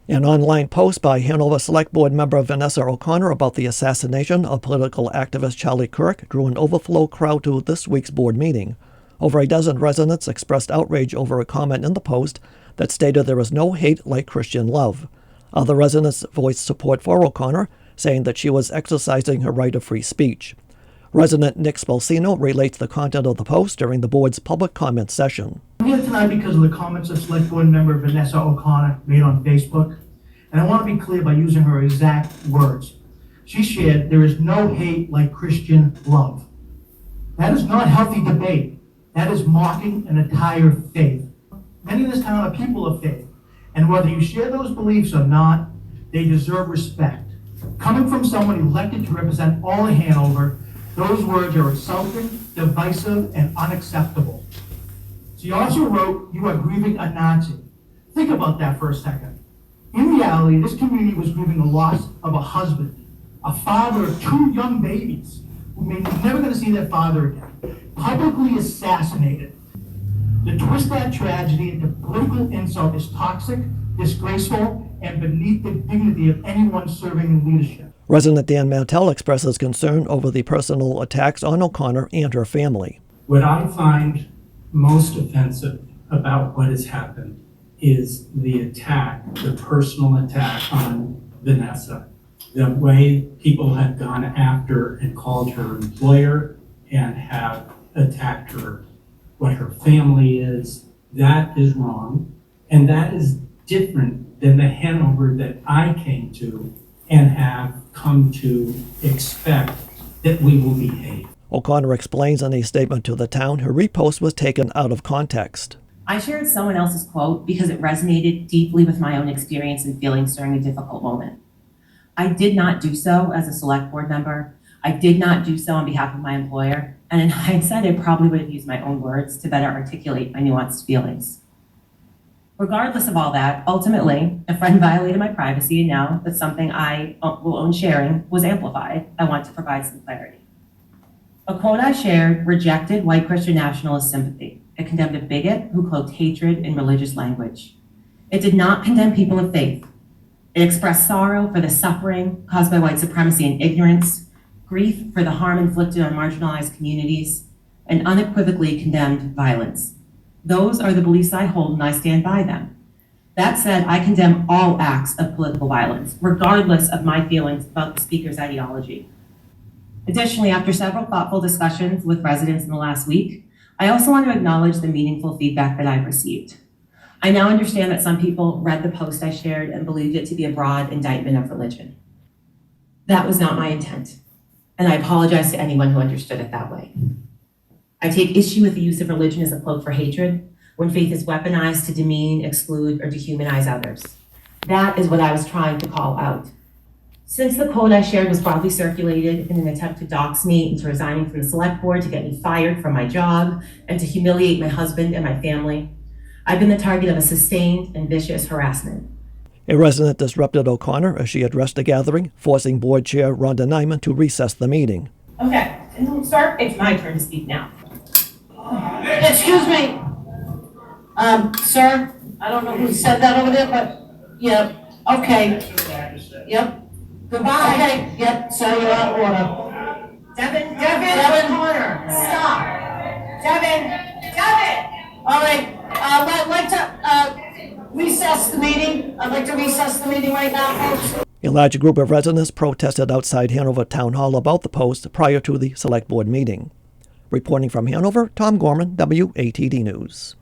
An online post by Hanover Select Board member Vanessa O'Connor about the assassination of political activist Charlie Kirk drew an overflow crowd to this week's board meeting. Over a dozen residents expressed outrage over a comment in the post that stated there is no hate like Christian love. Other residents voiced support for O'Connor, saying that she was exercising her right of free speech. Resident Nick Spalsino relates the content of the post during the board's public comment session. I'm here tonight because of the comments that Select Board member Vanessa O'Connor made on Facebook, and I want to be clear by using her exact words. She shared, "There is no hate like Christian love." That is not healthy debate. That is mocking an entire faith. Many in this town are people of faith, and whether you share those beliefs or not, they deserve respect. Coming from someone elected to represent all of Hanover, those words are insulting, divisive, and unacceptable. She also wrote, "You are grieving a Nazi." Think about that for a second. In reality, this community was grieving the loss of a husband, a father of 2 young babies, who may be never going to see their father again, publicly assassinated. To twist that tragedy into political insult is toxic, disgraceful, and beneath the dignity of anyone serving in leadership. Resident Dan Mantell expresses concern over the personal attacks on O'Connor and her family. What I find most offensive about what has happened is the attack, the personal attack on Vanessa. The way people have gone after and called her employer and have attacked her, what her family is, that is wrong. And that is different than the Hanover that I came to and have come to expect that we will behave. O'Connor explains in a statement to the town her repost was taken out of context. I shared someone else's quote because it resonated deeply with my own experience and feelings during a difficult moment. I did not do so as a select board member. I did not do so on behalf of my employer. And in hindsight, I probably would have used my own words to better articulate my nuanced feelings. Regardless of all that, ultimately, a friend violated my privacy, and now that something I will own sharing was amplified, I want to provide some clarity. A quote I shared rejected white Christian nationalist sympathy. It condemned a bigot who cloaked hatred in religious language. It did not condemn people of faith. It expressed sorrow for the suffering caused by white supremacy and ignorance, grief for the harm inflicted on marginalized communities, and unequivocally condemned violence. Those are the beliefs I hold, and I stand by them. That said, I condemn all acts of political violence, regardless of my feelings about the speaker's ideology. Additionally, after several thoughtful discussions with residents in the last week, I also want to acknowledge the meaningful feedback that I've received. I now understand that some people read the post I shared and believed it to be a broad indictment of religion. That was not my intent, and I apologize to anyone who understood it that way. I take issue with the use of religion as a cloak for hatred, when faith is weaponized to demean, exclude, or dehumanize others. That is what I was trying to call out. Since the quote I shared was broadly circulated in an attempt to dox me into resigning from the select board, to get me fired from my job, and to humiliate my husband and my family, I've been the target of a sustained and vicious harassment. A resident disrupted O'Connor as she addressed the gathering, forcing board chair Rhonda Nyman to recess the meeting. Okay, sir, it's my turn to speak now. Excuse me, sir, I don't know who said that over there, but, yeah, okay. Yep. Goodbye. Okay, yep, so you're out of order. Devin O'Connor, stop. Devin! All right, I'd like to recess the meeting. I'd like to recess the meeting right now, folks. A large group of residents protested outside Hanover Town Hall about the post prior to the Select Board meeting. Reporting from Hanover, Tom Gorman, WATD News.